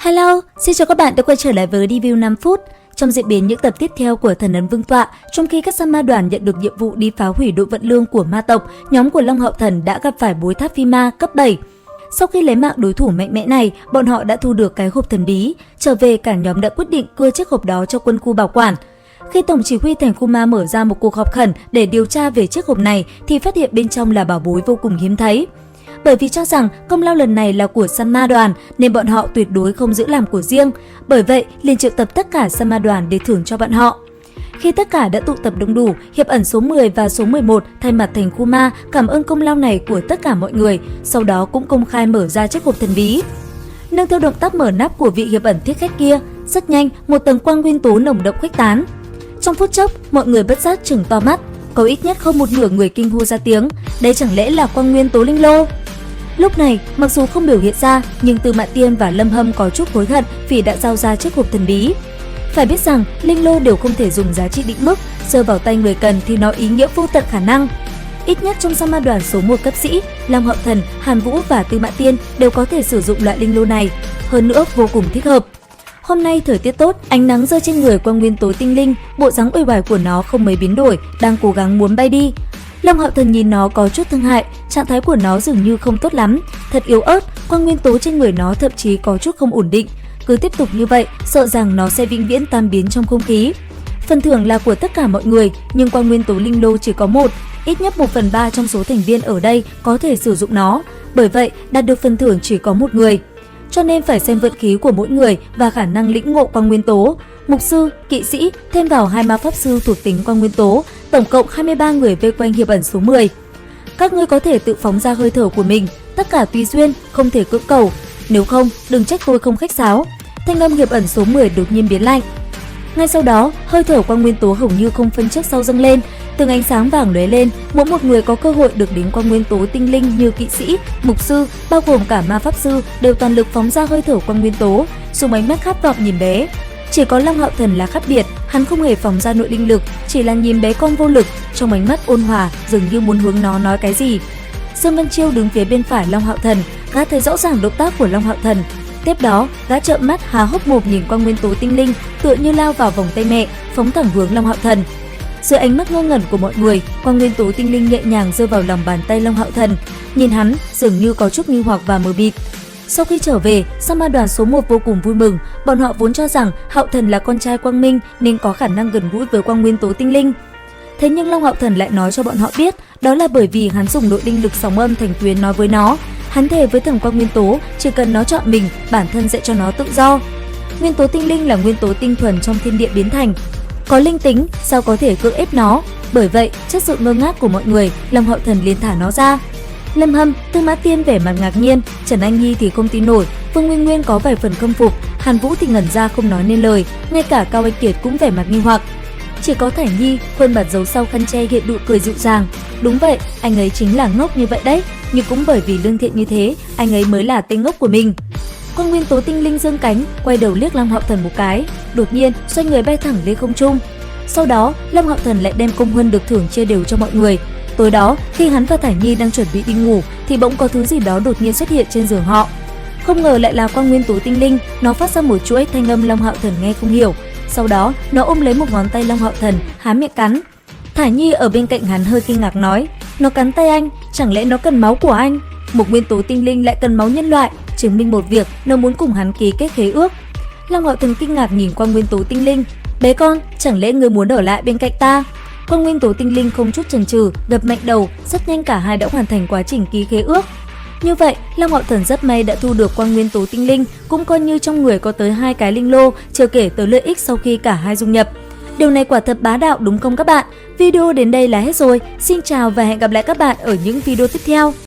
Hello, xin chào các bạn đã quay trở lại với review 5 phút. Trong diễn biến những tập tiếp theo của Thần ấn Vương tọa, trong khi các ma đoàn nhận được nhiệm vụ đi phá hủy đội vận lương của ma tộc, nhóm của Long Hậu Thần đã gặp phải bối tháp phi ma cấp 7. Sau khi lấy mạng đối thủ mạnh mẽ này, bọn họ đã thu được cái hộp thần bí. Trở về, cả nhóm đã quyết định cưa chiếc hộp đó cho quân khu bảo quản. Khi tổng chỉ huy thành khu ma mở ra một cuộc họp khẩn để điều tra về chiếc hộp này thì phát hiện bên trong là bảo bối vô cùng hiếm thấy. Bởi vì cho rằng công lao lần này là của Săn Ma đoàn nên bọn họ tuyệt đối không giữ làm của riêng. Bởi vậy, liền triệu tập tất cả Săn Ma đoàn để thưởng cho bọn họ. Khi tất cả đã tụ tập đông đủ, Hiệp ẩn số 10 và số 11 thay mặt thành khu ma cảm ơn công lao này của tất cả mọi người, sau đó cũng công khai mở ra chiếc hộp thần bí. Nương theo động tác mở nắp của vị Hiệp ẩn thiết khách kia, rất nhanh một tầng quang nguyên tố nồng đậm khuếch tán. Trong phút chốc, mọi người bất giác trừng to mắt, có ít nhất không một nửa người kinh hô ra tiếng, đây chẳng lẽ là quang nguyên tố linh lô? Lúc này, mặc dù không biểu hiện ra, nhưng Tư Mã Tiên và Lâm Hâm có chút hối hận vì đã giao ra chiếc hộp thần bí. Phải biết rằng, linh lô đều không thể dùng giá trị định mức, rơi vào tay người cần thì nó ý nghĩa vô tận khả năng. Ít nhất trong Săn Ma đoàn số 1 cấp sĩ, Long Hậu Thần, Hàn Vũ và Tư Mã Tiên đều có thể sử dụng loại linh lô này, hơn nữa vô cùng thích hợp. Hôm nay thời tiết tốt, ánh nắng rơi trên người quang nguyên tố tinh linh, bộ dáng uể oải của nó không mấy biến đổi, đang cố gắng muốn bay đi. Long Hậu Thần nhìn nó có chút thương hại, trạng thái của nó dường như không tốt lắm, thật yếu ớt, quang nguyên tố trên người nó thậm chí có chút không ổn định. Cứ tiếp tục như vậy, sợ rằng nó sẽ vĩnh viễn tan biến trong không khí. Phần thưởng là của tất cả mọi người, nhưng quang nguyên tố linh lô chỉ có một, ít nhất 1/3 trong số thành viên ở đây có thể sử dụng nó. Bởi vậy, đạt được phần thưởng chỉ có một người. Cho nên phải xem vận khí của mỗi người và khả năng lĩnh ngộ quang nguyên tố. Mục sư, kỵ sĩ, thêm vào 2 ma pháp sư thuộc tính quang nguyên tố, tổng cộng 23 người vây quanh Hiệp ẩn số 10. Các ngươi có thể tự phóng ra hơi thở của mình, tất cả tùy duyên, không thể cưỡng cầu. Nếu không, đừng trách tôi không khách sáo. Thanh âm Hiệp ẩn số 10 đột nhiên biến lạnh. Ngay sau đó, hơi thở quang nguyên tố hầu như không phân trước sau dâng lên, từng ánh sáng vàng lóe lên, mỗi một người có cơ hội được đến quang nguyên tố tinh linh như kỵ sĩ, mục sư, bao gồm cả ma pháp sư đều toàn lực phóng ra hơi thở quang nguyên tố, dùng ánh mắt khát vọng nhìn bé. Chỉ có Long Hậu Thần là khác biệt, hắn không hề phóng ra nội linh lực, chỉ là nhìn bé con vô lực, trong ánh mắt ôn hòa, dường như muốn hướng nó nói cái gì. Dương Vân Chiêu đứng phía bên phải Long Hậu Thần, gã thấy rõ ràng động tác của Long Hậu Thần. Tiếp đó, gã trợn mắt há hốc mồm nhìn quang nguyên tố tinh linh, tựa như lao vào vòng tay mẹ, phóng thẳng hướng Long Hậu Thần. Dưới ánh mắt ngơ ngẩn của mọi người, quang nguyên tố tinh linh nhẹ nhàng rơi vào lòng bàn tay Long Hậu Thần. Nhìn hắn, dường như có chút nghi hoặc và mờ mịt. Sau khi trở về, Săn Ma đoàn số 1 vô cùng vui mừng, bọn họ vốn cho rằng Hậu Thần là con trai Quang Minh nên có khả năng gần gũi với quang nguyên tố tinh linh. Thế nhưng Long Hậu Thần lại nói cho bọn họ biết, đó là bởi vì hắn dùng nội linh lực sóng âm thành tuyến nói với nó. Hắn thề với thần quang nguyên tố, chỉ cần nó chọn mình, bản thân sẽ cho nó tự do. Nguyên tố tinh linh là nguyên tố tinh thuần trong thiên địa biến thành, có linh tính, sao có thể cưỡng ép nó? Bởi vậy, trước sự ngơ ngác của mọi người, Long Hậu Thần liền thả nó ra. Lâm Hâm, Tư Mã Tiên vẻ mặt ngạc nhiên, Trần Anh Nhi thì không tin nổi, Phương Nguyên Nguyên có vài phần khâm phục, Hàn Vũ thì ngẩn ra không nói nên lời, ngay cả Cao Anh Kiệt cũng vẻ mặt nghi hoặc. Chỉ có Thải Nhi, khuôn mặt giấu sau khăn che hiện nụ cười dịu dàng. Đúng vậy, anh ấy chính là ngốc như vậy đấy, nhưng cũng bởi vì lương thiện như thế, anh ấy mới là tên ngốc của mình. Quang nguyên tố tinh linh dương cánh, quay đầu liếc Long Hậu Thần một cái, đột nhiên xoay người bay thẳng lên không trung. Sau đó, Long Hậu Thần lại đem công huân được thưởng chia đều cho mọi người. Tối đó, khi hắn và Thải Nhi đang chuẩn bị đi ngủ, thì bỗng có thứ gì đó đột nhiên xuất hiện trên giường họ. Không ngờ lại là quang nguyên tố tinh linh, nó phát ra một chuỗi thanh âm Long Hậu Thần nghe không hiểu. Sau đó, nó ôm lấy một ngón tay Long Hậu Thần, há miệng cắn. Thải Nhi ở bên cạnh hắn hơi kinh ngạc nói, nó cắn tay anh, chẳng lẽ nó cần máu của anh? Một nguyên tố tinh linh lại cần máu nhân loại, chứng minh một việc, nó muốn cùng hắn ký kết khế ước. Long Hậu Thần kinh ngạc nhìn quang nguyên tố tinh linh, bé con, chẳng lẽ ngươi muốn ở lại bên cạnh ta? Quang nguyên tố tinh linh không chút chần chừ, gật mạnh đầu, rất nhanh cả hai đã hoàn thành quá trình ký khế ước. Như vậy, Long Hậu Thần rất may đã thu được quang nguyên tố tinh linh, cũng coi như trong người có tới 2 cái linh lô, chưa kể tới lợi ích sau khi cả hai dung nhập. Điều này quả thật bá đạo đúng không các bạn? Video đến đây là hết rồi. Xin chào và hẹn gặp lại các bạn ở những video tiếp theo.